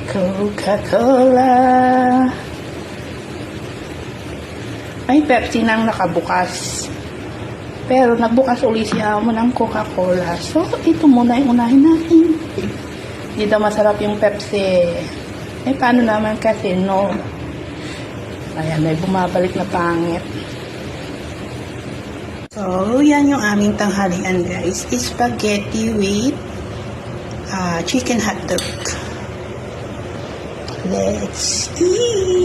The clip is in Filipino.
Coca-Cola. May Pepsi nang nakabukas. Pero nagbukas uli si Amo ng Coca-Cola. So, ito muna yung unahin natin. Hindi daw masarap yung Pepsi. Eh, paano naman kasi, no? Ayan, may bumabalik na pangit. So, yan yung aming tanghalian, guys. Spaghetti with chicken hotdog. Let's eat!